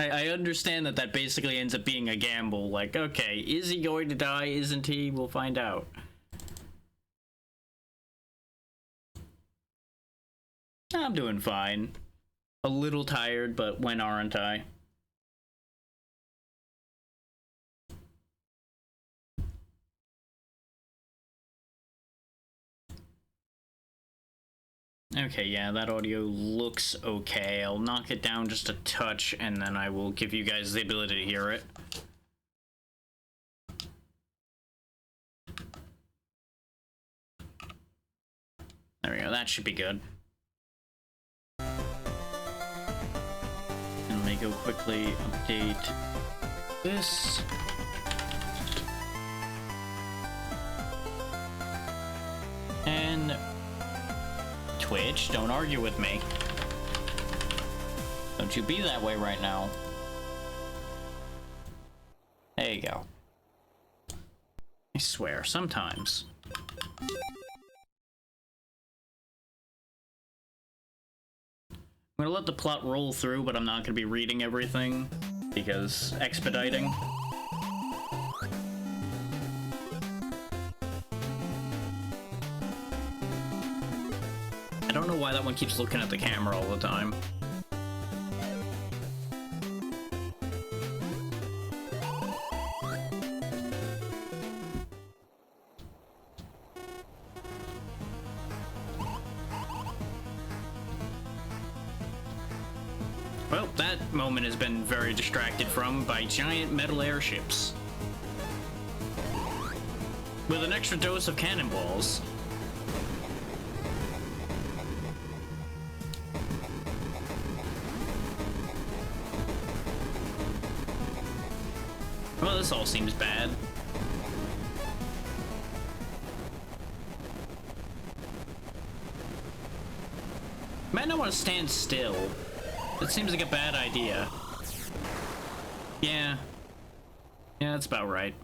I understand that that basically ends up being a gamble. Like, okay, is he going to die? Isn't he? We'll find out. I'm doing fine. A little tired, but when aren't I? Okay, yeah, that audio looks okay. I'll knock it down just a touch, and then I will give you guys the ability to hear it. There we go, that should be good. And let me go quickly update this. And Twitch, don't argue with me. Don't you be that way right now. There you go. I swear, sometimes. I'm gonna let the plot roll through, but I'm not gonna be reading everything, because expediting. I don't know why that one keeps looking at the camera all the time. Well, that moment has been very distracted from by giant metal airships. With an extra dose of cannonballs. Well, this all seems bad. Might not want to stand still. That seems like a bad idea. Yeah. Yeah, that's about right.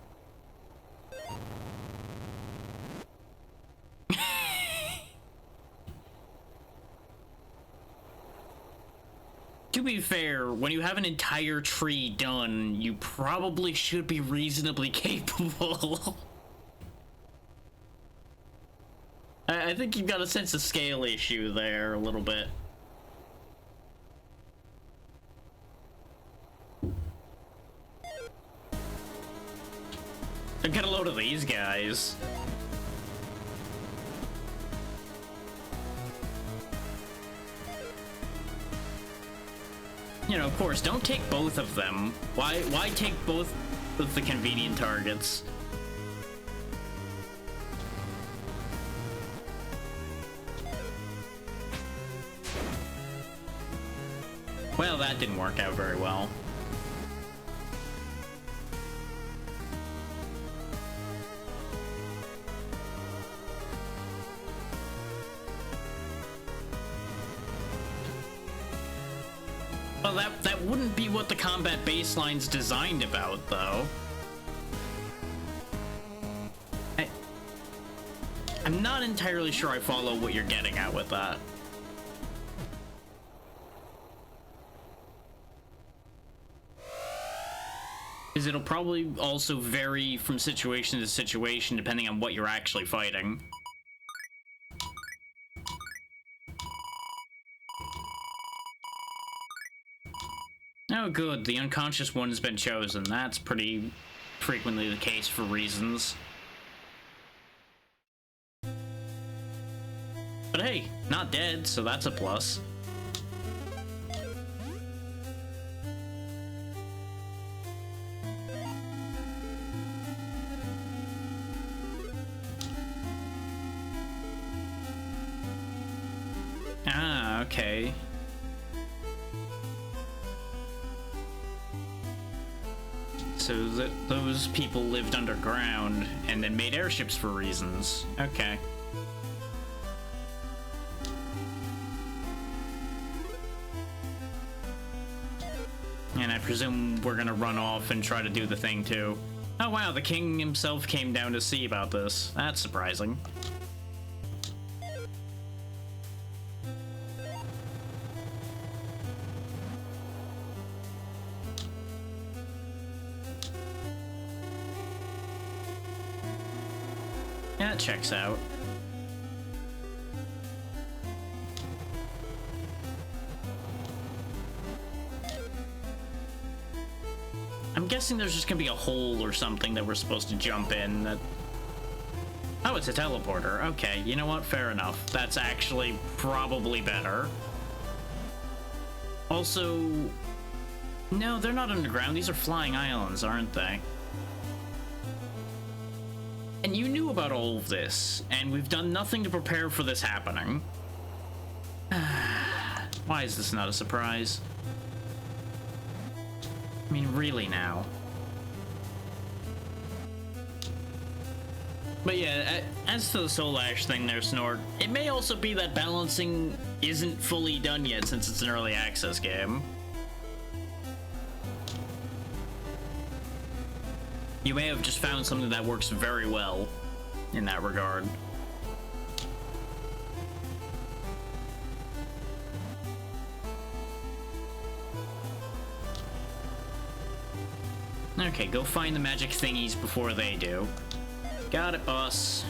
To be fair, when you have an entire tree done, you probably should be reasonably capable. I think you've got a sense of scale issue there a little bit. So get a load of these guys. You know, of course, don't take both of them. Why take both of the convenient targets? Well, that didn't work out very well. Well, that wouldn't be what the combat baseline's designed about, though. I'm not entirely sure I follow what you're getting at with that. Because it'll probably also vary from situation to situation depending on what you're actually fighting. Oh good, the unconscious one has been chosen. That's pretty frequently the case for reasons. But hey, not dead, so that's a plus. Ah, okay. So those people lived underground and then made airships for reasons. Okay. And I presume we're gonna run off and try to do the thing too. Oh wow, the king himself came down to see about this. That's surprising. Yeah, that checks out. I'm guessing there's just gonna be a hole or something that we're supposed to jump in that... Oh, it's a teleporter. Okay, you know what? Fair enough. That's actually probably better. Also... No, they're not underground. These are flying islands, aren't they? And you knew about all of this, and we've done nothing to prepare for this happening. Why is this not a surprise? I mean, really now. But yeah, as to the Soul Ash thing there, Snort, it may also be that balancing isn't fully done yet since it's an early access game. You may have just found something that works very well in that regard. Okay, go find the magic thingies before they do. Got it, boss.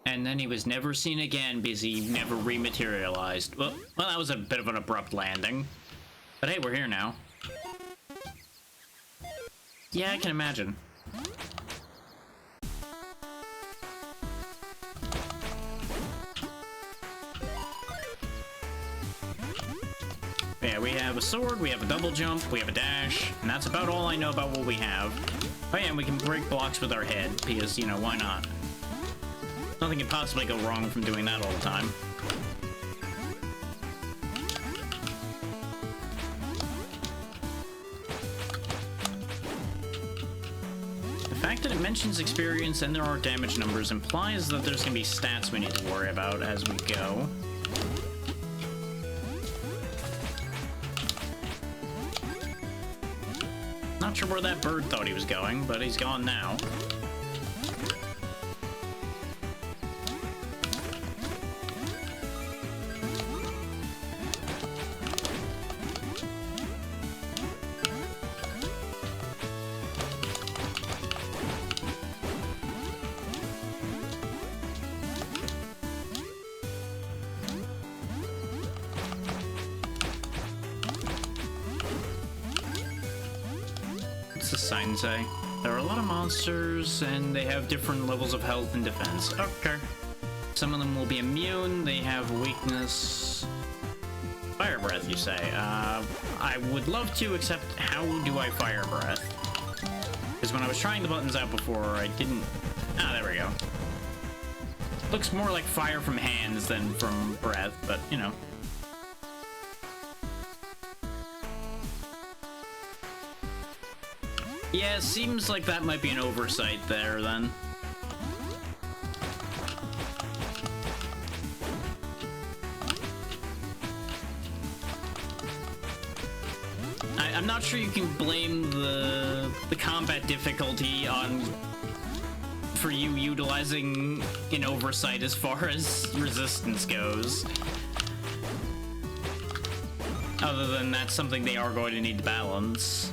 And then he was never seen again because he never rematerialized. Well, that was a bit of an abrupt landing. But hey, we're here now. Yeah, I can imagine. Yeah, we have a sword, we have a double jump, we have a dash, and that's about all I know about what we have. Oh yeah, and we can break blocks with our head, because, you know, why not? Nothing can possibly go wrong from doing that all the time. The fact that it mentions experience and there are damage numbers implies that there's gonna be stats we need to worry about as we go. Not sure where that bird thought he was going, but he's gone now. Sign say there are a lot of monsters and they have different levels of health and defense. Okay, some of them will be immune. They have weakness. Fire breath, you say? I would love to, except how do I fire breath? Because when I was trying the buttons out before, I didn't. Ah, there we go. Looks more like fire from hands than from breath, but you know. Yeah, seems like that might be an oversight there, then. I'm not sure you can blame the combat difficulty for you utilizing an oversight as far as resistance goes. Other than that's something they are going to need to balance.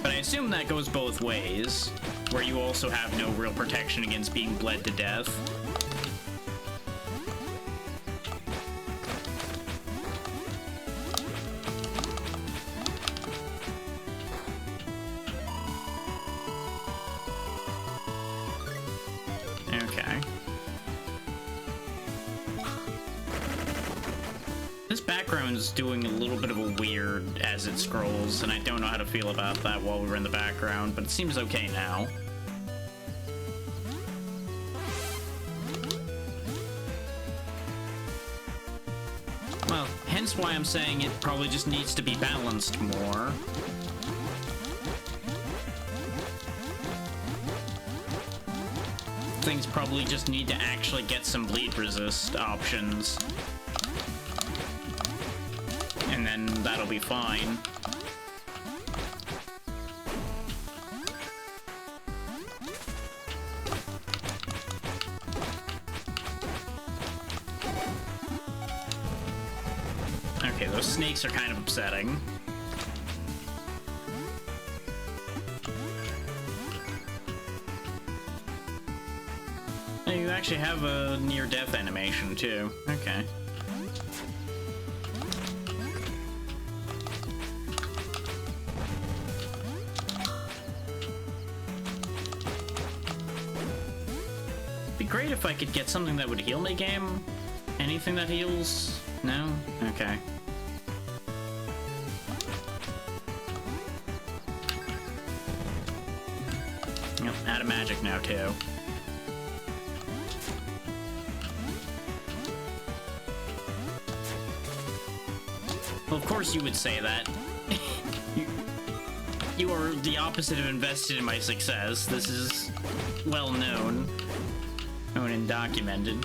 But I assume that goes both ways, where you also have no real protection against being bled to death. Okay. This background's doing a little bit of a weird as it scrolls, and I don't know how to feel about that while we were in the background, but it seems okay now. Well, hence why I'm saying it probably just needs to be balanced more. Things probably just need to actually get some bleed resist options. And then that'll be fine. Okay, those snakes are kind of upsetting. Oh, you actually have a near-death animation, too. Okay. It'd be great if I could get something that would heal me, game. Anything that heals? No? Okay. Yep, out of magic now, too. Well, of course you would say that. you are the opposite of invested in my success. This is well known and documented.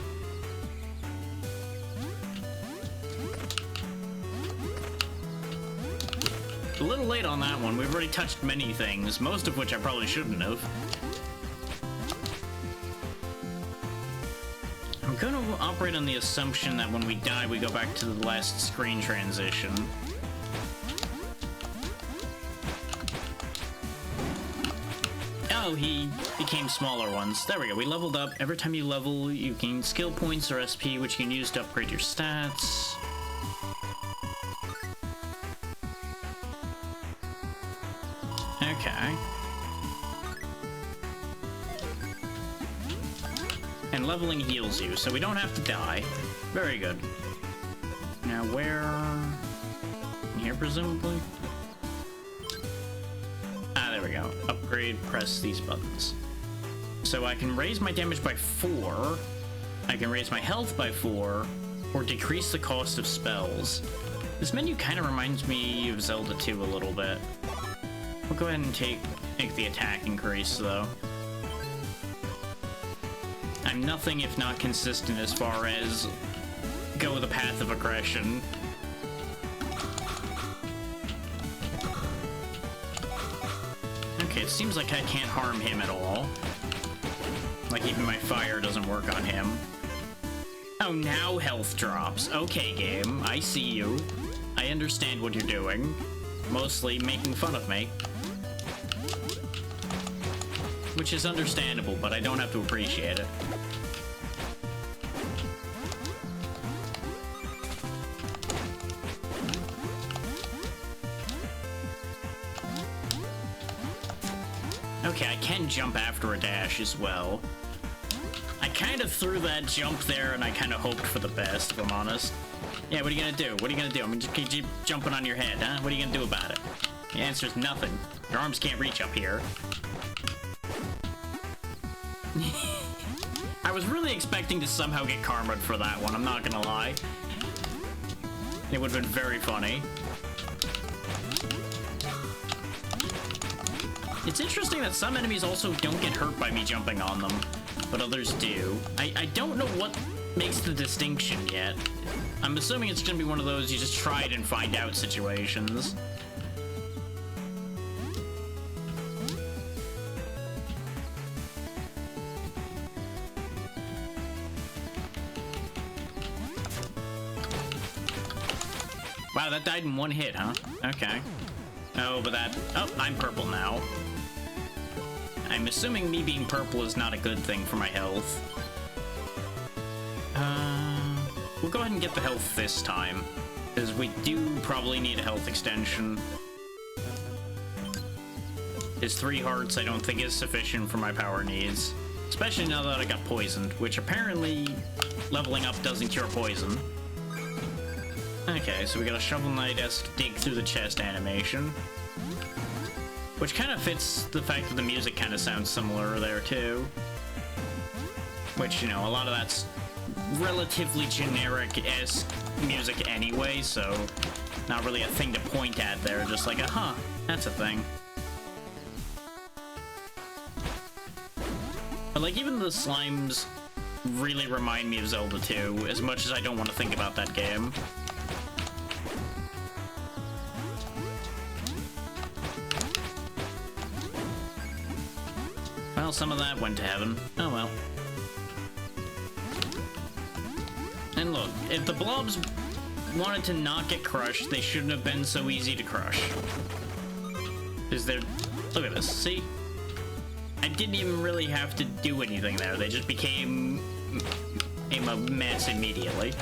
A little late on that one. We've already touched many things, most of which I probably shouldn't have. I'm going to operate on the assumption that when we die, we go back to the last screen transition. Oh, he became smaller ones. There we go. We leveled up. Every time you level, you gain skill points or SP, which you can use to upgrade your stats. Okay. And leveling heals you, so we don't have to die. Very good. Now where... in here, presumably? Ah, there we go. Upgrade, press these buttons. So I can raise my damage by 4, I can raise my health by 4, or decrease the cost of spells. This menu kind of reminds me of Zelda 2 a little bit. We'll go ahead and make the attack increase, though. I'm nothing if not consistent as far as go the path of aggression. Okay, it seems like I can't harm him at all. Like, even my fire doesn't work on him. Oh, now health drops. Okay, game, I see you. I understand what you're doing. Mostly making fun of me. Which is understandable, but I don't have to appreciate it. Okay, I can jump after a dash as well. I kind of threw that jump there and I kind of hoped for the best, if I'm honest. Yeah, what are you gonna do? What are you gonna do? I'm gonna keep jumping on your head, huh? What are you gonna do about it? The answer's nothing. Your arms can't reach up here. I was really expecting to somehow get karma for that one, I'm not gonna lie. It would have been very funny. It's interesting that some enemies also don't get hurt by me jumping on them, but others do. I don't know what makes the distinction yet. I'm assuming it's gonna be one of those you just try it and find out situations. Wow, that died in one hit, huh? Okay. Oh, but that... oh, I'm purple now. I'm assuming me being purple is not a good thing for my health. We'll go ahead and get the health this time, because we do probably need a health extension. His 3 hearts I don't think is sufficient for my power needs. Especially now that I got poisoned, which apparently leveling up doesn't cure poison. Okay, so we got a Shovel Knight-esque dig through the chest animation. Which kind of fits the fact that the music kind of sounds similar there, too. Which, you know, a lot of that's relatively generic-esque music anyway, so not really a thing to point at there, just like, huh, that's a thing. But, like, even the slimes really remind me of Zelda 2, as much as I don't want to think about that game. Well, some of that went to heaven. Oh well. And look, if the blobs wanted to not get crushed, they shouldn't have been so easy to crush. Is there... Look at this, see? I didn't even really have to do anything there. They just became a mess immediately.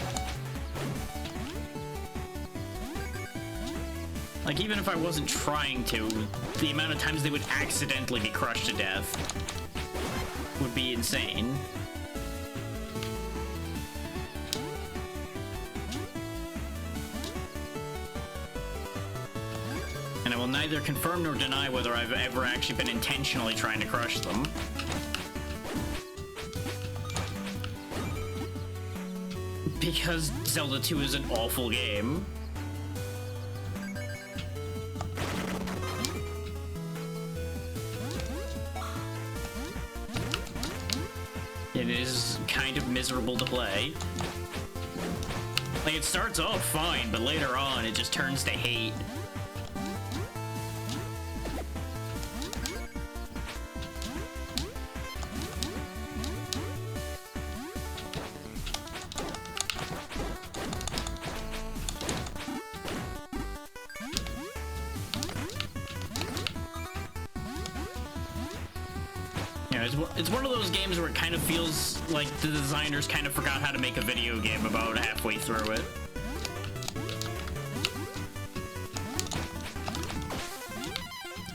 Like, even if I wasn't trying to, the amount of times they would accidentally be crushed to death would be insane. And I will neither confirm nor deny whether I've ever actually been intentionally trying to crush them. Because Zelda 2 is an awful game. It is kind of miserable to play. Like, it starts off fine, but later on, it just turns to hate. It's one of those games where it kind of feels like the designers kind of forgot how to make a video game about halfway through it.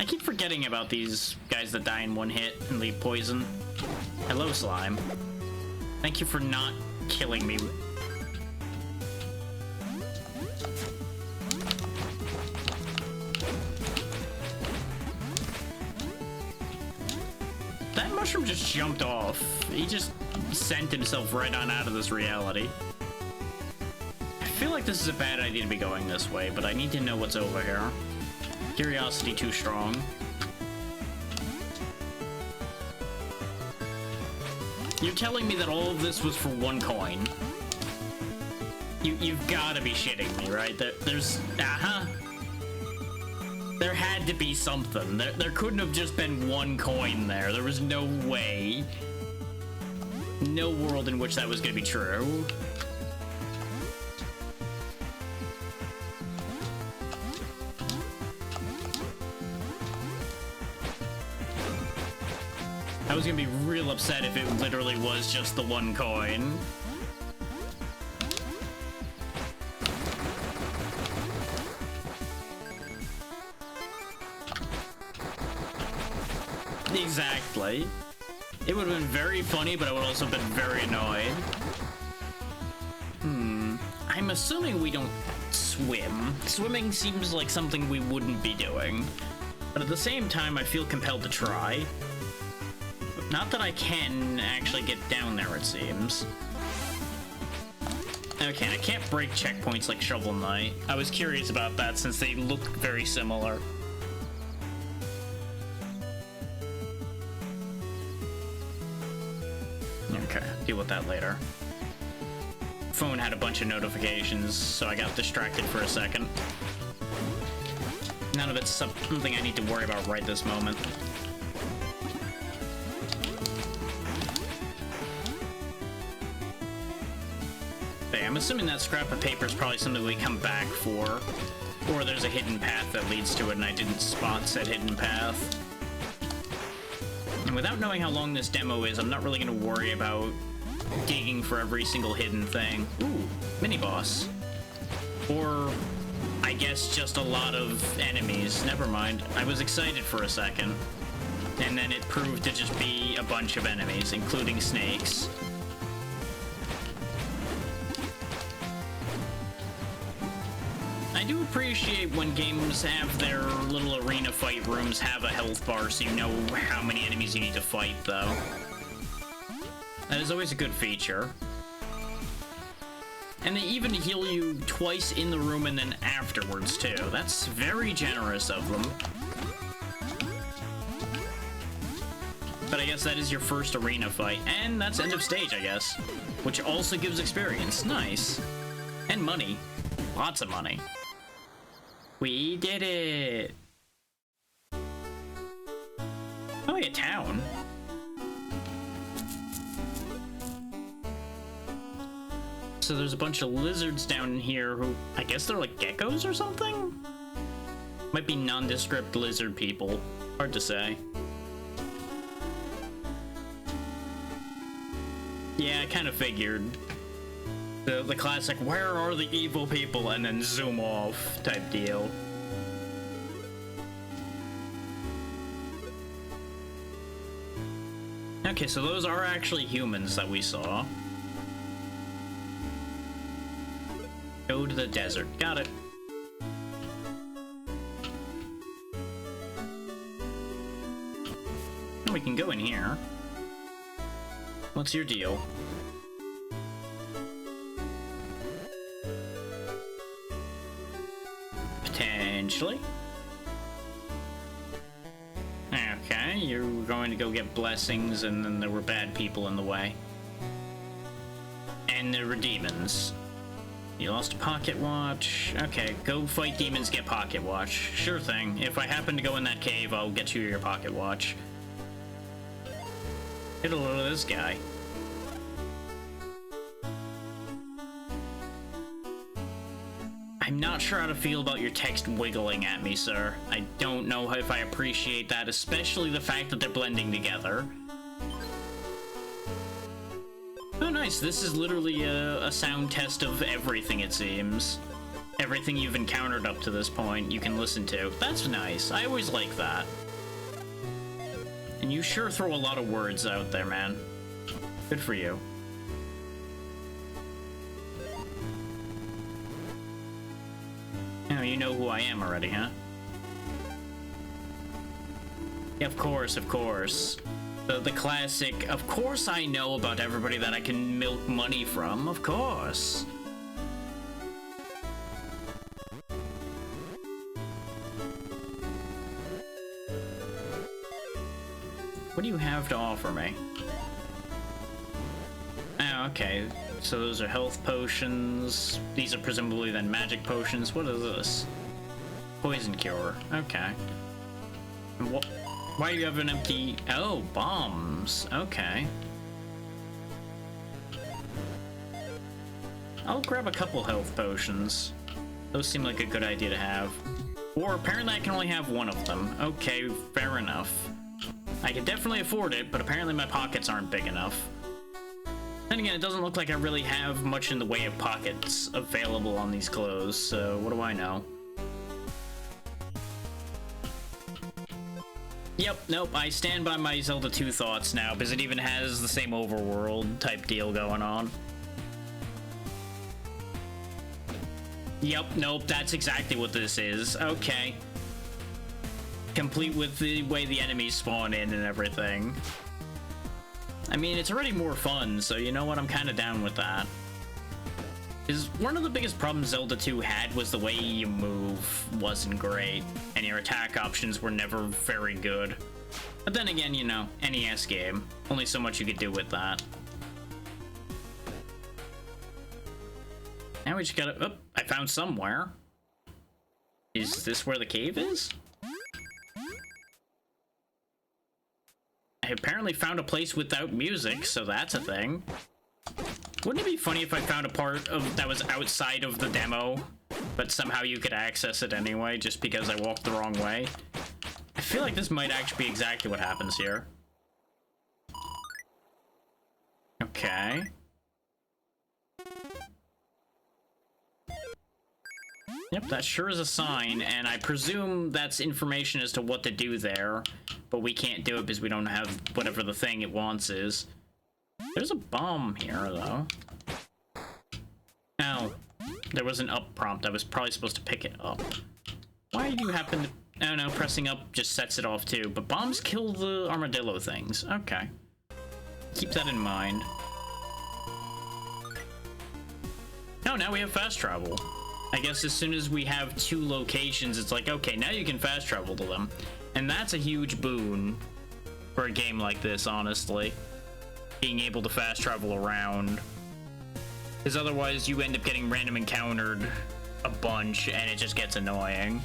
I keep forgetting about these guys that die in one hit and leave poison. Hello, slime. Thank you for not killing me. That mushroom just jumped off. He just sent himself right on out of this reality. I feel like this is a bad idea to be going this way, but I need to know what's over here. Curiosity too strong. You're telling me that all of this was for one coin? You've gotta be shitting me, right? There's... There had to be something. There couldn't have just been one coin there. There was no way. No world in which that was gonna be true. I was gonna be real upset if it literally was just the one coin. Exactly. It would have been very funny, but I would also have been very annoyed. I'm assuming we don't swim. Swimming seems like something we wouldn't be doing. But at the same time, I feel compelled to try. Not that I can actually get down there, it seems. Okay, I can't break checkpoints like Shovel Knight. I was curious about that since they look very similar. Okay, deal with that later. Phone had a bunch of notifications, so I got distracted for a second. None of it's something I need to worry about right this moment. Okay, I'm assuming that scrap of paper is probably something we come back for. Or there's a hidden path that leads to it and I didn't spot said hidden path. And without knowing how long this demo is, I'm not really going to worry about digging for every single hidden thing. Ooh, mini-boss. Or, I guess, just a lot of enemies. Never mind. I was excited for a second. And then it proved to just be a bunch of enemies, including snakes. I do appreciate when games have their little arena fight rooms have a health bar so you know how many enemies you need to fight, though. That is always a good feature. And they even heal you twice in the room and then afterwards, too. That's very generous of them. But I guess that is your first arena fight, and that's end of stage, I guess. Which also gives experience. Nice. And money. Lots of money. We did it! Oh, a town. So there's a bunch of lizards down here who, I guess they're like geckos or something? Might be nondescript lizard people. Hard to say. Yeah, I kind of figured. The classic, where are the evil people? And then zoom off type deal. Okay, so those are actually humans that we saw. Go to the desert. Got it. We can go in here. What's your deal? Potentially. Okay, you're going to go get blessings, and then there were bad people in the way. And there were demons. You lost a pocket watch. Okay, go fight demons, get pocket watch. Sure thing. If I happen to go in that cave, I'll get you your pocket watch. Get a load of this guy. I'm not sure how to feel about your text wiggling at me, sir. I don't know if I appreciate that, especially the fact that they're blending together. Oh, nice. This is literally a sound test of everything, it seems. Everything you've encountered up to this point, you can listen to. That's nice. I always like that. And you sure throw a lot of words out there, man. Good for you. Oh, you know who I am already, huh? Yeah, of course, of course. The classic, of course I know about everybody that I can milk money from, of course. What do you have to offer me? Oh, okay. So those are health potions. These are presumably then magic potions. What is this? Poison cure. Okay. And why do you have an empty... Oh, bombs. Okay. I'll grab a couple health potions. Those seem like a good idea to have. Or apparently I can only have one of them. Okay, fair enough. I can definitely afford it, but apparently my pockets aren't big enough. Then again, it doesn't look like I really have much in the way of pockets available on these clothes, so what do I know? Yep, nope, I stand by my Zelda 2 thoughts now, because it even has the same overworld type deal going on. Yep, nope, that's exactly what this is. Okay. Complete with the way the enemies spawn in and everything. I mean, it's already more fun, so you know what? I'm kind of down with that. Because one of the biggest problems Zelda 2 had was the way you move wasn't great, and your attack options were never very good. But then again, you know, NES game. Only so much you could do with that. Now we just gotta... Oh, I found somewhere. Is this where the cave is? I apparently found a place without music, so that's a thing. Wouldn't it be funny if I found a part of that was outside of the demo, but somehow you could access it anyway, just because I walked the wrong way? I feel like this might actually be exactly what happens here. Okay. Yep, that sure is a sign, and I presume that's information as to what to do there, but we can't do it because we don't have whatever the thing it wants is. There's a bomb here, though. Oh, there was an up prompt. I was probably supposed to pick it up. Why do you happen to... Oh no, pressing up just sets it off too, but bombs kill the armadillo things. Okay. Keep that in mind. Oh, now we have fast travel. I guess as soon as we have 2 locations, it's like, okay, now you can fast travel to them. And that's a huge boon for a game like this, honestly. Being able to fast travel around. Because otherwise you end up getting random encountered a bunch and it just gets annoying.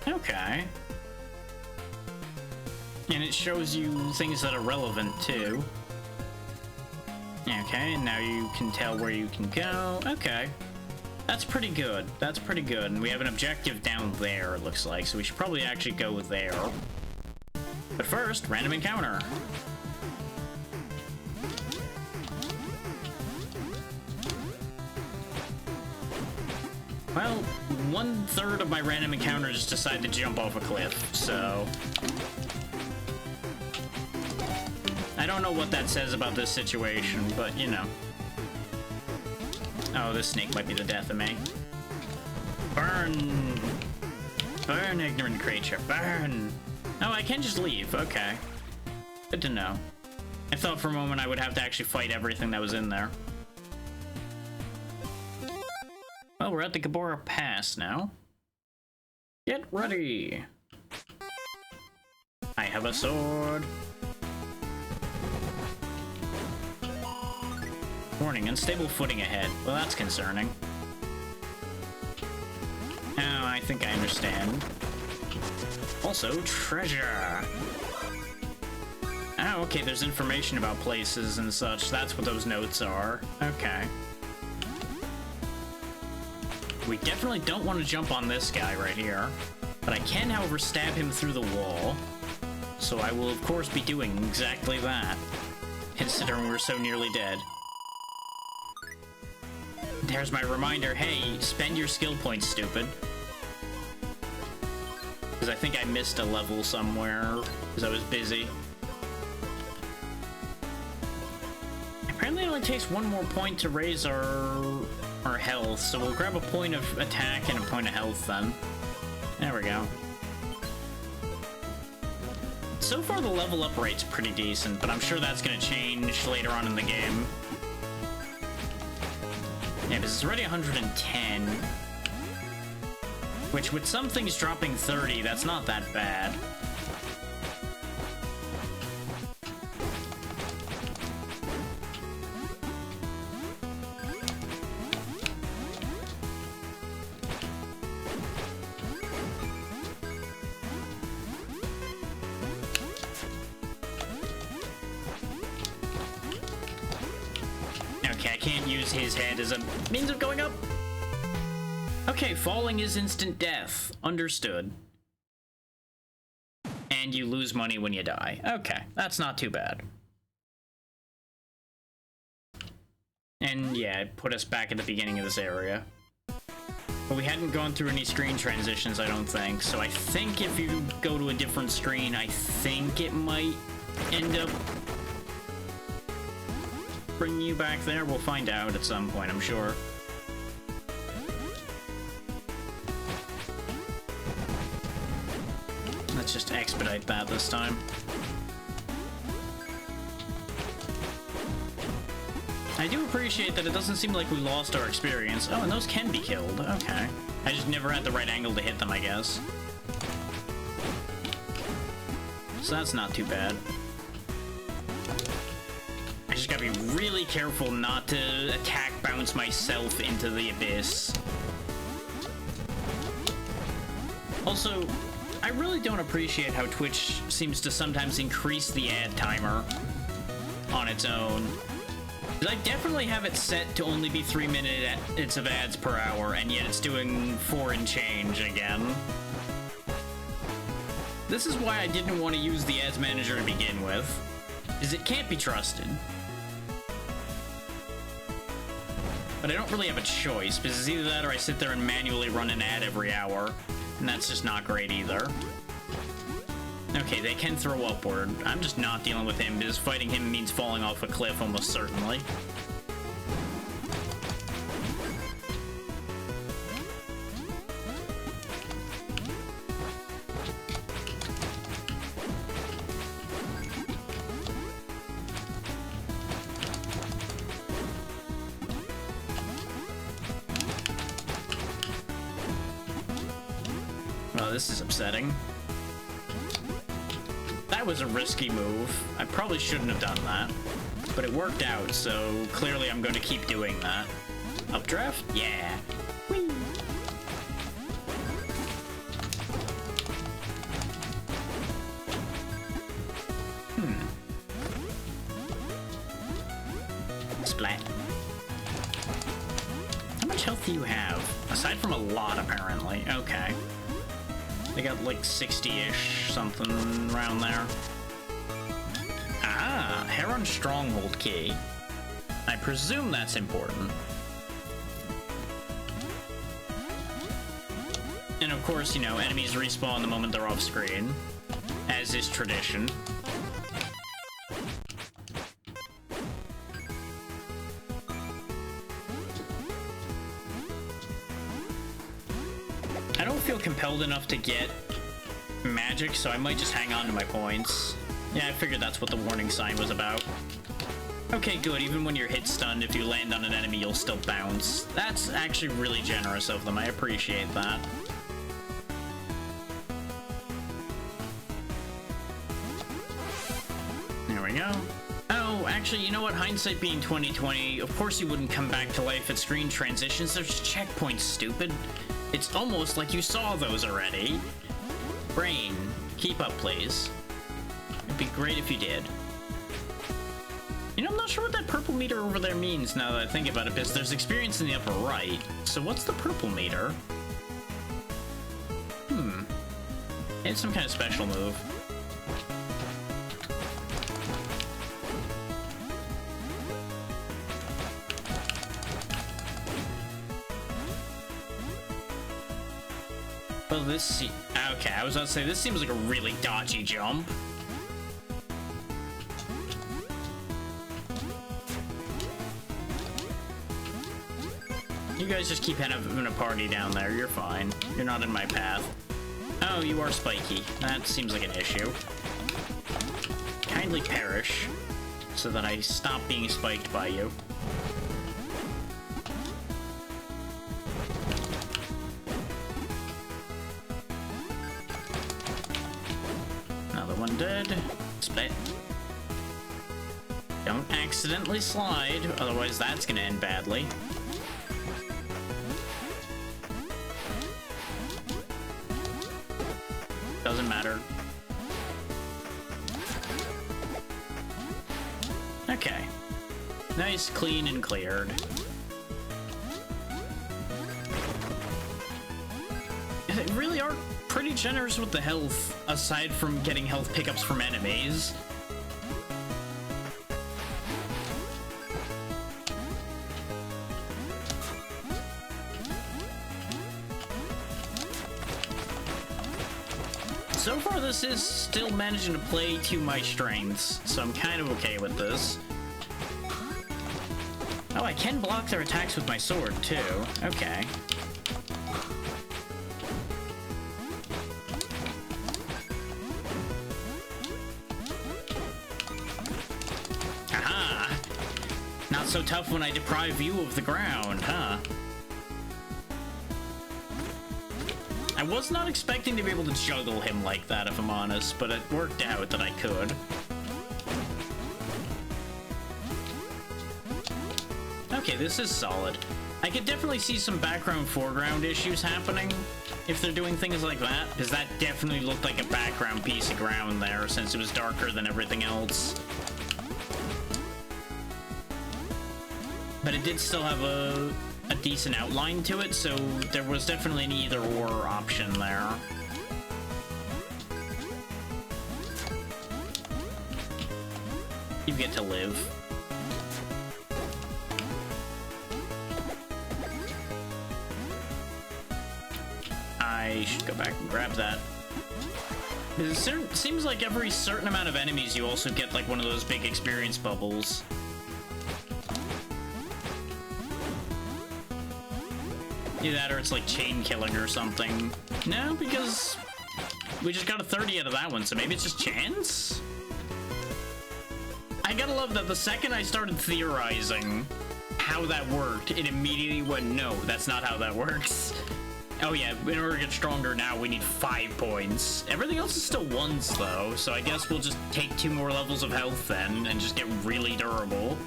Okay. And it shows you things that are relevant, too. Okay, now you can tell where you can go. Okay. That's pretty good. That's pretty good. And we have an objective down there, it looks like, so we should probably actually go there. But first, random encounter. Well, 1/3 of my random encounters decide to jump off a cliff, so... I don't know what that says about this situation, but, you know. Oh, this snake might be the death of me. Burn! Burn, ignorant creature, burn! Oh, I can just leave, okay. Good to know. I thought for a moment I would have to actually fight everything that was in there. Well, we're at the Gabora Pass now. Get ready! I have a sword. Warning, unstable footing ahead. Well, that's concerning. Oh, I think I understand. Also, treasure! Oh, okay, there's information about places and such. That's what those notes are. Okay. We definitely don't want to jump on this guy right here. But I can, however, stab him through the wall. So I will, of course, be doing exactly that. Considering we're so nearly dead. There's my reminder, hey, spend your skill points, stupid. Because I think I missed a level somewhere, because I was busy. Apparently it only takes one more point to raise our health, so we'll grab a point of attack and a point of health then. There we go. So far the level up rate's pretty decent, but I'm sure that's going to change later on in the game. Yeah, because it's already 110. Which, with some things dropping 30, that's not that bad. I can't use his head as a means of going up. Okay, falling is instant death. Understood. And you lose money when you die. Okay, that's not too bad. And yeah, it put us back at the beginning of this area. But we hadn't gone through any screen transitions, I don't think. So I think if you go to a different screen, I think it might end up bring you back there. We'll find out at some point, I'm sure. Let's just expedite that this time. I do appreciate that it doesn't seem like we lost our experience. Oh, and those can be killed. Okay. I just never had the right angle to hit them, I guess. So that's not too bad. I just gotta be really careful not to attack bounce myself into the abyss. Also, I really don't appreciate how Twitch seems to sometimes increase the ad timer on its own. I definitely have it set to only be 3 minutes of ads per hour, and yet it's doing 4 and change again. This is why I didn't want to use the ads manager to begin with, is it can't be trusted. But I don't really have a choice, because it's either that or I sit there and manually run an ad every hour, and that's just not great either. Okay, they can throw upward. I'm just not dealing with him, because fighting him means falling off a cliff almost certainly. Well, this is upsetting. That was a risky move. I probably shouldn't have done that. But it worked out, so clearly I'm going to keep doing that. Updraft? Yeah. Whee! Splat. How much health do you have? Aside from a lot, apparently. Okay. They got like 60-ish, something around there. Ah, Heron Stronghold key. I presume that's important. And of course, you know, enemies respawn the moment they're off screen, as is tradition. I don't feel compelled enough to get magic, so I might just hang on to my points. Yeah, I figured that's what the warning sign was about. Okay, good. Even when you're hit stunned, if you land on an enemy, you'll still bounce. That's actually really generous of them. I appreciate that. There we go. Oh, actually, you know what? Hindsight being 2020, of course you wouldn't come back to life at screen transitions. There's checkpoints, stupid. It's almost like you saw those already. Brain, keep up, please. It'd be great if you did. You know, I'm not sure what that purple meter over there means now that I think about it, because there's experience in the upper right. So what's the purple meter? It's some kind of special move. Well, this... Okay, I was about to say, this seems like a really dodgy jump. You guys just keep having a party down there. You're fine. You're not in my path. Oh, you are spiky. That seems like an issue. Kindly perish, so that I stop being spiked by you. Another one dead. Split. Don't accidentally slide, otherwise that's gonna end badly. Doesn't matter. Okay. Nice, clean, and cleared. They really are pretty generous with the health, aside from getting health pickups from enemies. So far, this is still managing to play to my strengths, so I'm kind of okay with this. Oh, I can block their attacks with my sword, too. Okay. Aha! Not so tough when I deprive you of the ground, huh? I was not expecting to be able to juggle him like that, if I'm honest, but it worked out that I could. Okay, this is solid. I could definitely see some background-foreground issues happening if they're doing things like that, because that definitely looked like a background piece of ground there, since it was darker than everything else. But it did still have a decent outline to it, so there was definitely an either-or option there. You get to live. I should go back and grab that. It seems like every certain amount of enemies you also get like one of those big experience bubbles. Either that or it's like chain killing or something. No, because we just got a 30 out of that one, so maybe it's just chance? I gotta love that the second I started theorizing how that worked, it immediately went, no, that's not how that works. Oh yeah, in order to get stronger now, we need 5 points. Everything else is still 1s though, so I guess we'll just take 2 more levels of health then, and just get really durable,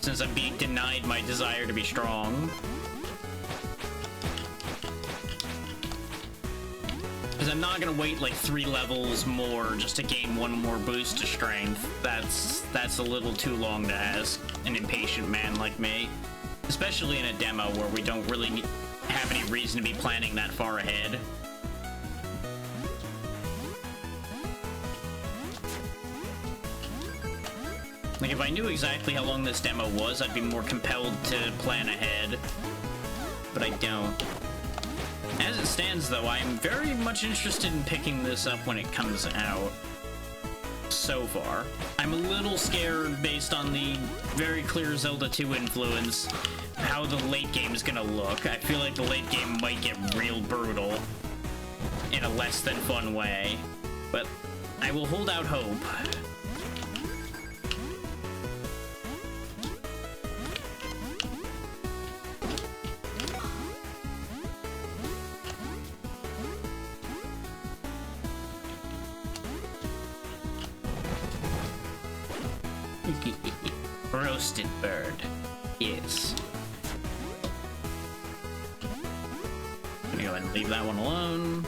since I'm being denied my desire to be strong. Because I'm not gonna wait like 3 levels more just to gain 1 more boost to strength. That's a little too long to ask. an impatient man like me. Especially in a demo where we don't really have any reason to be planning that far ahead. Like, if I knew exactly how long this demo was, I'd be more compelled to plan ahead. But I don't. As it stands, though, I am very much interested in picking this up when it comes out. So far. I'm a little scared, based on the very clear Zelda 2 influence, how the late game is gonna look. I feel like the late game might get real brutal in a less than fun way. But I will hold out hope. Roasted bird. Yes. I'm gonna go ahead and leave that one alone.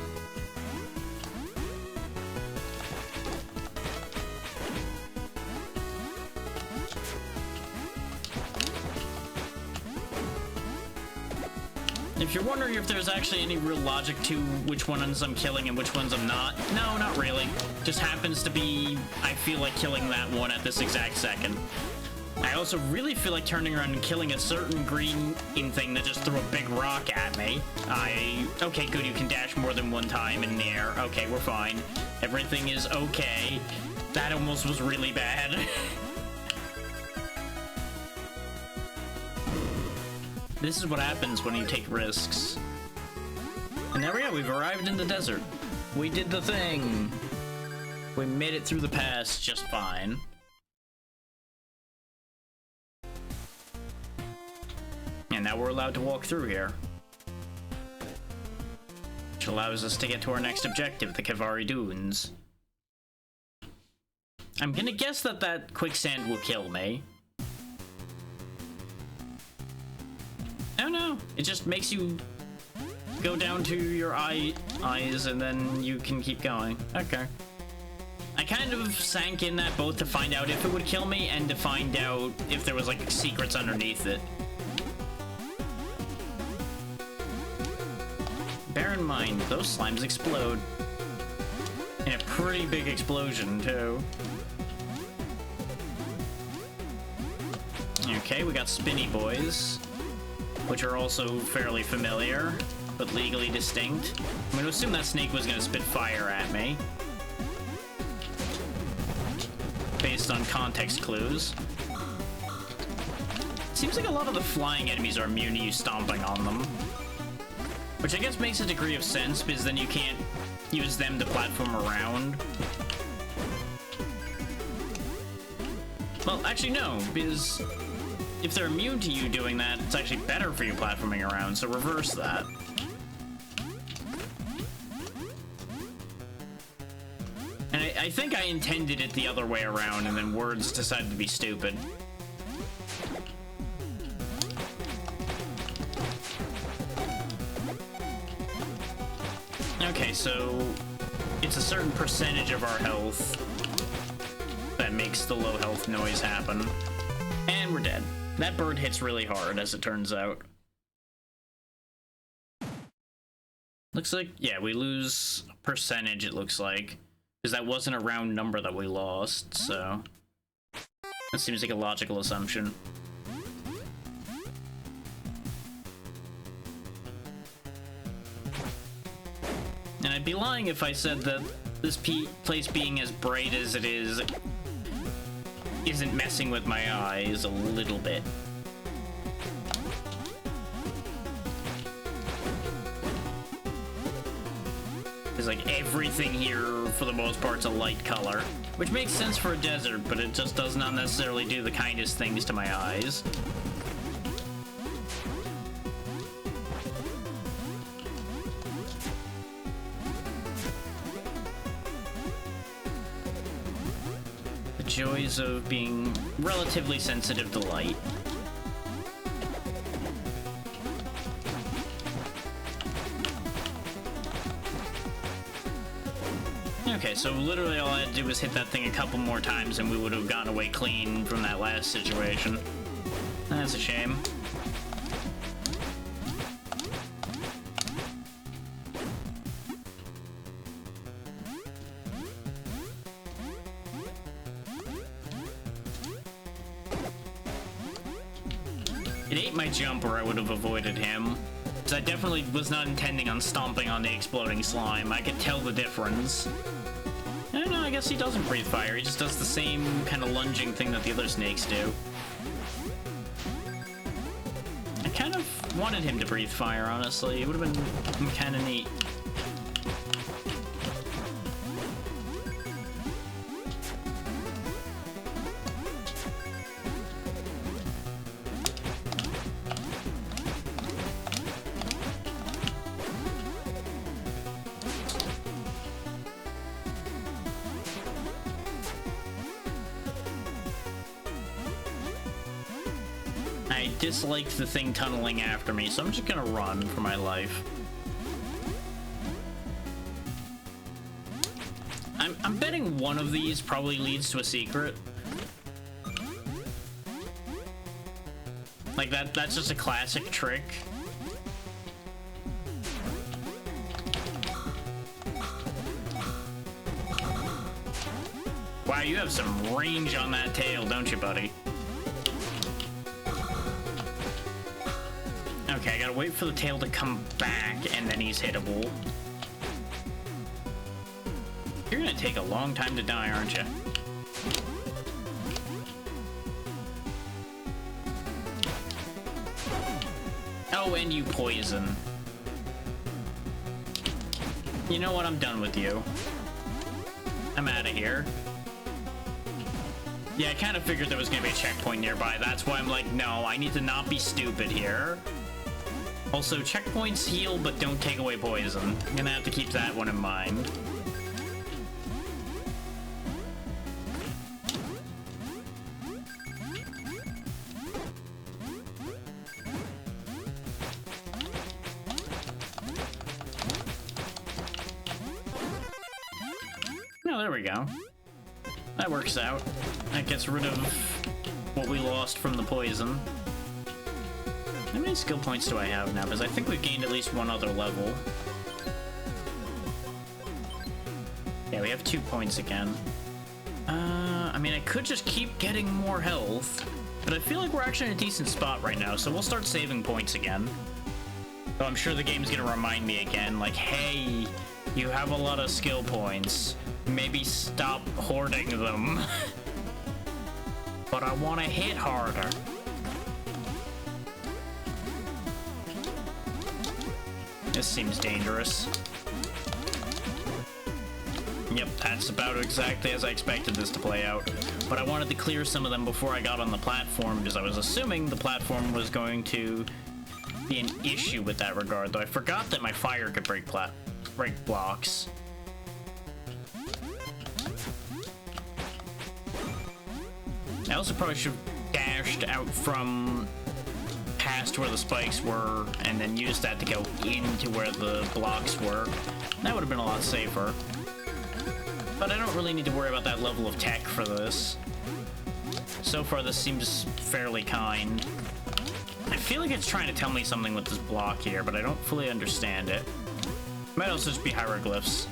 If you're wondering if there's actually any real logic to which ones I'm killing and which ones I'm not, no, not really. Just happens to be, I feel like killing that one at this exact second. I also really feel like turning around and killing a certain green thing that just threw a big rock at me. Okay, good, you can dash more than one time in the air. Okay, we're fine. Everything is okay. That almost was really bad. This is what happens when you take risks. And there we go, we've arrived in the desert. We did the thing. We made it through the pass just fine. And now we're allowed to walk through here. Which allows us to get to our next objective, the Kavari Dunes. I'm gonna guess that that quicksand will kill me. Oh no, it just makes you go down to your eyes and then you can keep going. Okay. I kind of sank in that both to find out if it would kill me and to find out if there was like secrets underneath it. Bear in mind, those slimes explode. In a pretty big explosion, too. Okay, we got Spinny Boys, which are also fairly familiar, but legally distinct. I'm going to assume that snake was going to spit fire at me, based on context clues. Seems like a lot of the flying enemies are immune to you stomping on them. Which I guess makes a degree of sense, because then you can't use them to platform around. Well, actually no, because if they're immune to you doing that, it's actually better for you platforming around, so reverse that. And I think I intended it the other way around, and then words decided to be stupid. Okay, so it's a certain percentage of our health that makes the low health noise happen. And we're dead. That bird hits really hard, as it turns out. Looks like, yeah, we lose a percentage, it looks like. Because that wasn't a round number that we lost, so... that seems like a logical assumption. And I'd be lying if I said that this place being as bright as it is isn't messing with my eyes a little bit. Because like everything here for the most part's a light color, which makes sense for a desert, but it just does not necessarily do the kindest things to my eyes. Joys of being relatively sensitive to light. Okay, so literally all I had to do was hit that thing a couple more times and we would have gotten away clean from that last situation. That's a shame. It ate my jump or I would have avoided him. Because I definitely was not intending on stomping on the exploding slime. I could tell the difference. I don't know, I guess he doesn't breathe fire. He just does the same kind of lunging thing that the other snakes do. I kind of wanted him to breathe fire, honestly. It would have been kind of neat. I dislike the thing tunneling after me, so I'm just gonna run for my life. I'm betting one of these probably leads to a secret. Like that's just a classic trick. Wow, you have some range on that tail, don't you, buddy? Okay, I gotta wait for the tail to come back, and then he's hittable. You're gonna take a long time to die, aren't you? Oh, and you poison. You know what? I'm done with you. I'm out of here. Yeah, I kind of figured there was gonna be a checkpoint nearby. That's why I'm like, no, I need to not be stupid here. Also, checkpoints heal, but don't take away poison. I'm gonna have to keep that one in mind. Oh, there we go. That works out. That gets rid of what we lost from the poison. How many skill points do I have now? Because I think we've gained at least one other level. Yeah, we have 2 points again. I mean, I could just keep getting more health, but I feel like we're actually in a decent spot right now, so we'll start saving points again. So I'm sure the game's gonna remind me again, like, hey, you have a lot of skill points. Maybe stop hoarding them. But I want to hit harder. This seems dangerous. Yep, that's about exactly as I expected this to play out. But I wanted to clear some of them before I got on the platform, because I was assuming the platform was going to be an issue with that regard, though I forgot that my fire could break blocks. I also probably should have dashed out from past where the spikes were and then used that to go into where the blocks were. That would have been a lot safer. But I don't really need to worry about that level of tech for this. So far, this seems fairly kind. I feel like it's trying to tell me something with this block here, but I don't fully understand it. It might also just be hieroglyphs.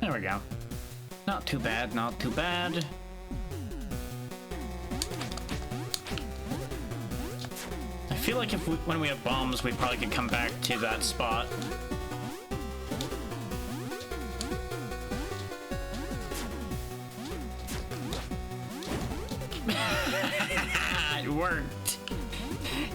There we go. Not too bad, not too bad. I feel like when we have bombs, we probably could come back to that spot. It worked.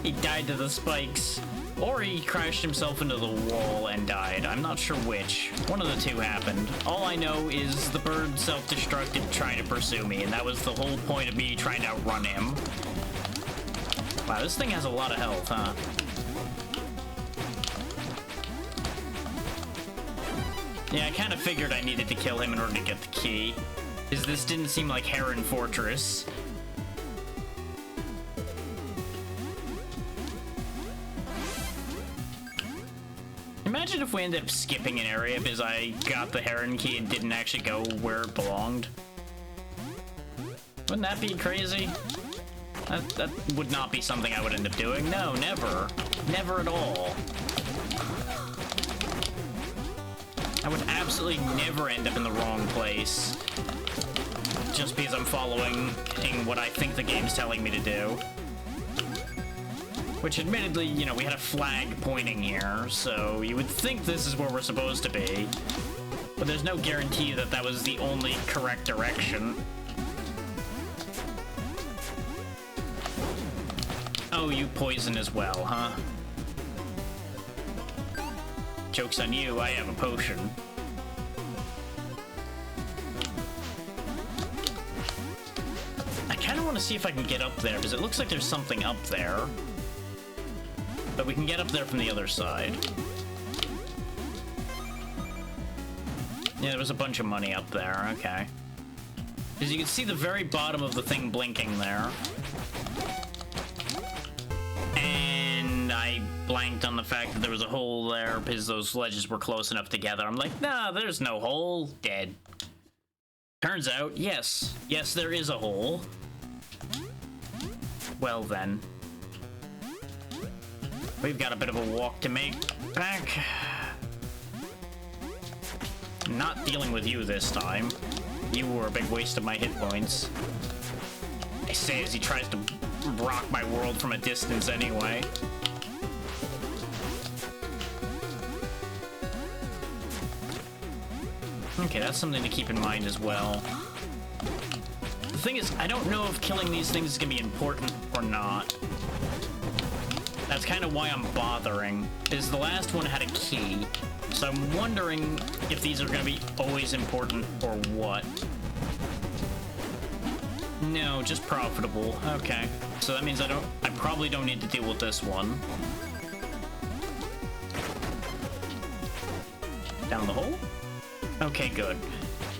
He died to the spikes. Or he crashed himself into the wall and died. I'm not sure which. One of the two happened. All I know is the bird self-destructed trying to pursue me, and that was the whole point of me trying to outrun him. Wow, this thing has a lot of health, huh? Yeah, I kind of figured I needed to kill him in order to get the key, because this didn't seem like Heron Fortress. Imagine if we ended up skipping an area because I got the Heron key and didn't actually go where it belonged. Wouldn't that be crazy? That would not be something I would end up doing. No, never. Never at all. I would absolutely never end up in the wrong place just because I'm following what I think the game's telling me to do. Which, admittedly, you know, we had a flag pointing here, so you would think this is where we're supposed to be. But there's no guarantee that that was the only correct direction. Oh, you poison as well, huh? Joke's on you, I have a potion. I kind of want to see if I can get up there, because it looks like there's something up there. But we can get up there from the other side. Yeah, there was a bunch of money up there, okay. Because you can see the very bottom of the thing blinking there. And I blanked on the fact that there was a hole there because those ledges were close enough together. I'm like, nah, there's no hole. Dead. Turns out, yes. Yes, there is a hole. Well then. We've got a bit of a walk to make back. Not dealing with you this time. You were a big waste of my hit points. I say as he tries to rock my world from a distance anyway. Okay, that's something to keep in mind as well. The thing is, I don't know if killing these things is gonna be important or not. That's kind of why I'm bothering, is the last one had a key. So I'm wondering if these are going to be always important or what. No, just profitable. Okay. So that means I probably don't need to deal with this one. Down the hole? Okay, good.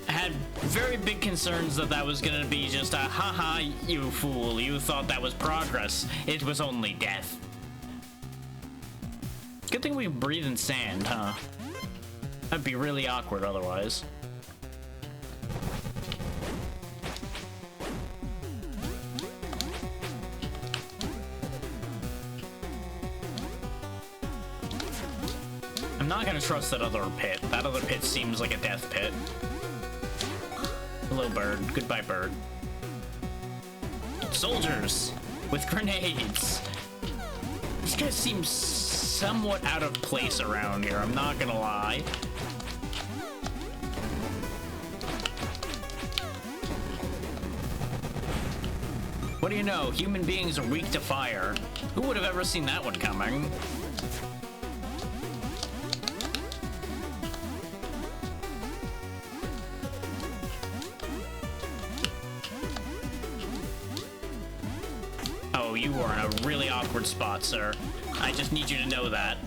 I had very big concerns that that was going to be just a, haha, you fool, you thought that was progress. It was only death. Good thing we breathe in sand, huh? That'd be really awkward otherwise. I'm not gonna trust that other pit. That other pit seems like a death pit. Hello, bird. Goodbye, bird. Soldiers! With grenades! These guys seem somewhat out of place around here, I'm not gonna lie. What do you know? Human beings are weak to fire. Who would have ever seen that one coming? Oh, you are in a really awkward spot, sir. I just need you to know that.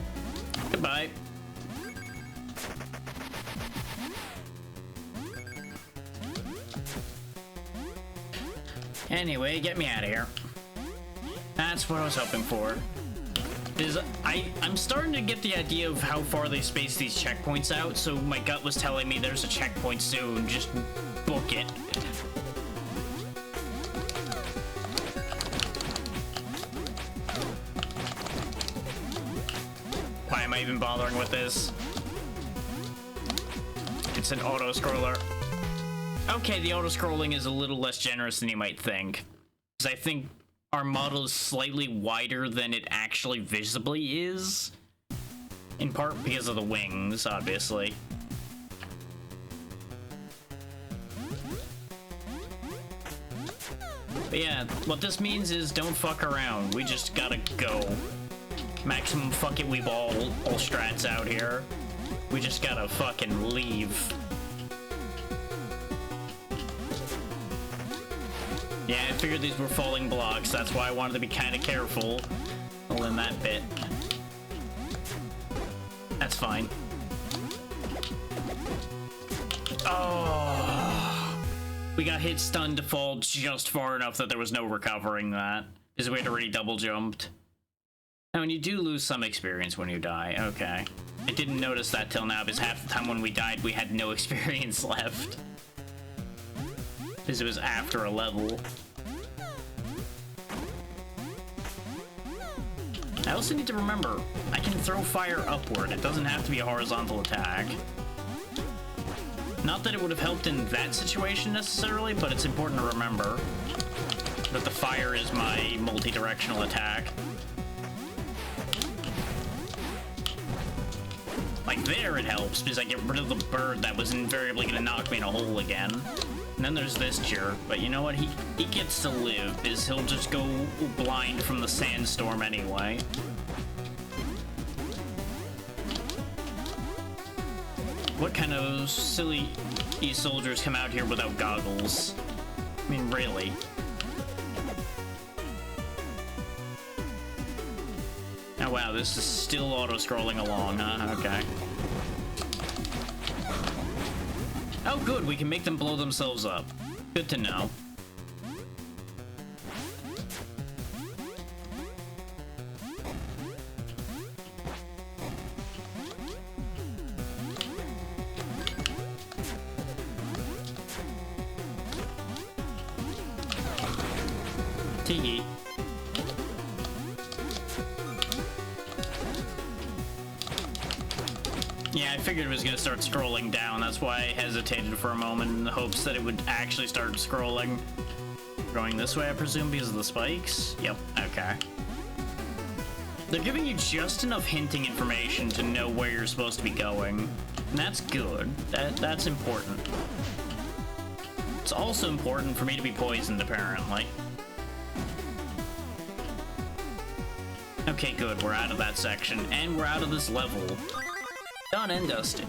Goodbye. Anyway, get me out of here. That's what I was hoping for. I'm starting to get the idea of how far they space these checkpoints out, so my gut was telling me there's a checkpoint soon. Just book it. Why am I even bothering with this? It's an auto-scroller. Okay, the auto-scrolling is a little less generous than you might think. Because I think our model is slightly wider than it actually visibly is. In part because of the wings, obviously. But yeah, what this means is don't fuck around. We just gotta go. Maximum fuck it, we ball all strats out here. We just gotta fucking leave. Yeah, I figured these were falling blocks. That's why I wanted to be kind of careful. Well, in that bit. That's fine. Oh! We got hit stunned to fall just far enough that there was no recovering that. Because we had already double jumped. Now, and you do lose some experience when you die. Okay. I didn't notice that till now, because half the time when we died, we had no experience left. Because it was after a level. I also need to remember, I can throw fire upward. It doesn't have to be a horizontal attack. Not that it would have helped in that situation necessarily, but it's important to remember that the fire is my multi-directional attack. Like there it helps, because I get rid of the bird that was invariably going to knock me in a hole again. And then there's this jerk, but you know what? He gets to live, because he'll just go blind from the sandstorm anyway. What kind of silly soldiers come out here without goggles? I mean, really? Oh wow, this is still auto-scrolling along, huh? Okay. Oh good, we can make them blow themselves up. Good to know. Tee. Yeah, I figured it was going to start scrolling down. That's why I hesitated for a moment in the hopes that it would actually start scrolling. Going this way, I presume, because of the spikes? Yep, okay. They're giving you just enough hinting information to know where you're supposed to be going. And that's good. That's important. It's also important for me to be poisoned, apparently. Okay, good. We're out of that section, and we're out of this level. Done and dusted.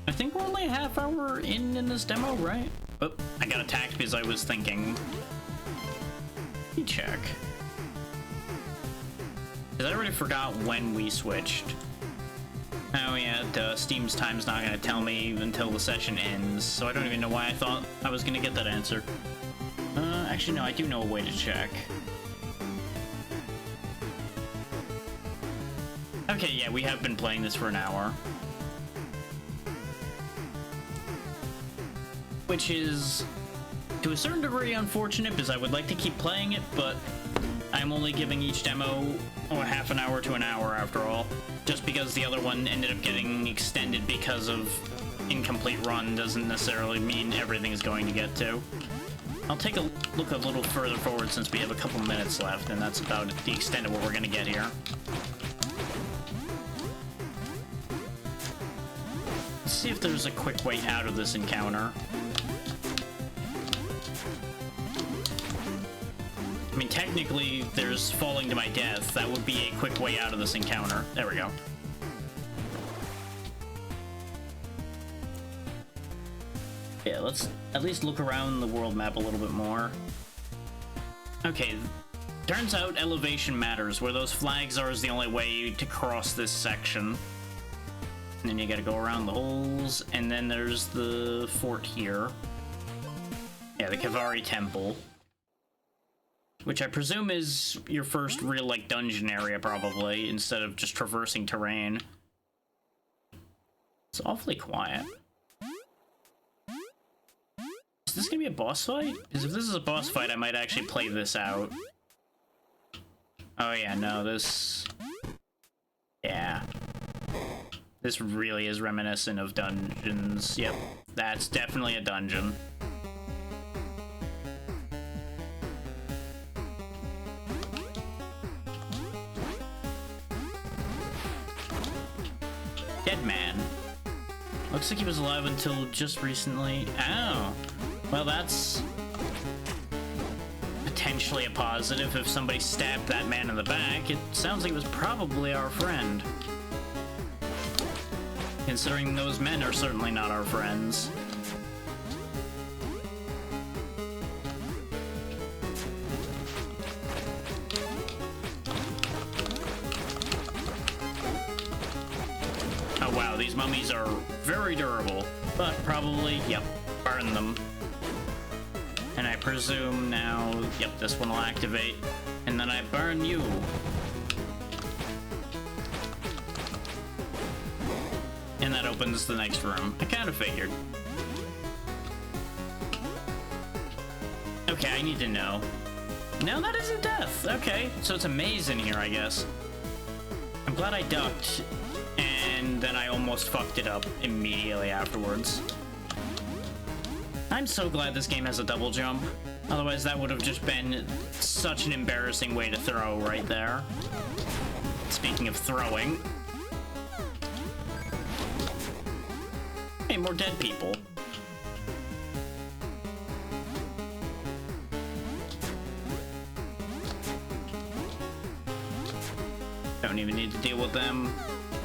I think we're only a half hour in this demo, right? Oh, I got attacked because I was thinking. Let me check. Because I already forgot when we switched. Oh yeah, Steam's time's not gonna tell me until the session ends, so I don't even know why I thought I was gonna get that answer. Actually no, I do know a way to check. Okay, yeah, we have been playing this for an hour. Which is, to a certain degree, unfortunate, because I would like to keep playing it, but I'm only giving each demo half an hour to an hour after all. Just because the other one ended up getting extended because of incomplete run doesn't necessarily mean everything's going to get to. I'll take a look a little further forward since we have a couple minutes left, and that's about the extent of what we're going to get here. Let's see if there's a quick way out of this encounter. I mean, technically, there's falling to my death. That would be a quick way out of this encounter. There we go. Yeah, let's at least look around the world map a little bit more. Okay, turns out elevation matters. Where those flags are is the only way to cross this section. And then you gotta go around the holes, and then there's the fort here. Yeah, the Kavari Temple. Which I presume is your first real, like, dungeon area, probably, instead of just traversing terrain. It's awfully quiet. Is this gonna be a boss fight? Because if this is a boss fight, I might actually play this out. Oh yeah, no, this... Yeah. This really is reminiscent of dungeons. Yep, that's definitely a dungeon. Dead man. Looks like he was alive until just recently. Oh. Well, that's potentially a positive. If somebody stabbed that man in the back, it sounds like it was probably our friend. Considering those men are certainly not our friends. Oh wow, these mummies are very durable, but probably, yep, burn them. And I presume now, yep, this one will activate, and then I burn you. And that opens the next room. I kind of figured. Okay, I need to know. No, that isn't death. Okay, so it's a maze in here, I guess. I'm glad I ducked, and then I almost fucked it up immediately afterwards. I'm so glad this game has a double jump. Otherwise, that would have just been such an embarrassing way to throw right there. Speaking of throwing. Hey, more dead people. Don't even need to deal with them.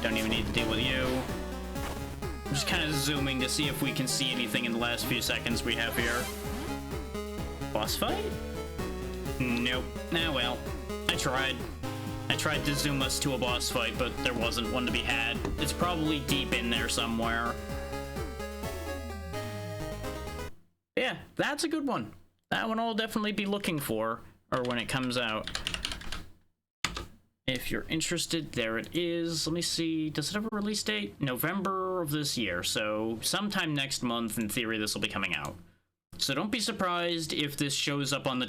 Don't even need to deal with you. I'm just kind of zooming to see if we can see anything in the last few seconds we have here. Boss fight? Nope. Ah, well. I tried. I tried to zoom us to a boss fight, but there wasn't one to be had. It's probably deep in there somewhere. Yeah, that's a good one. That one I'll definitely be looking for, or when it comes out. If you're interested, there it is. Let me see, does it have a release date? November of this year, so sometime next month, in theory, this will be coming out. So don't be surprised if this shows up on the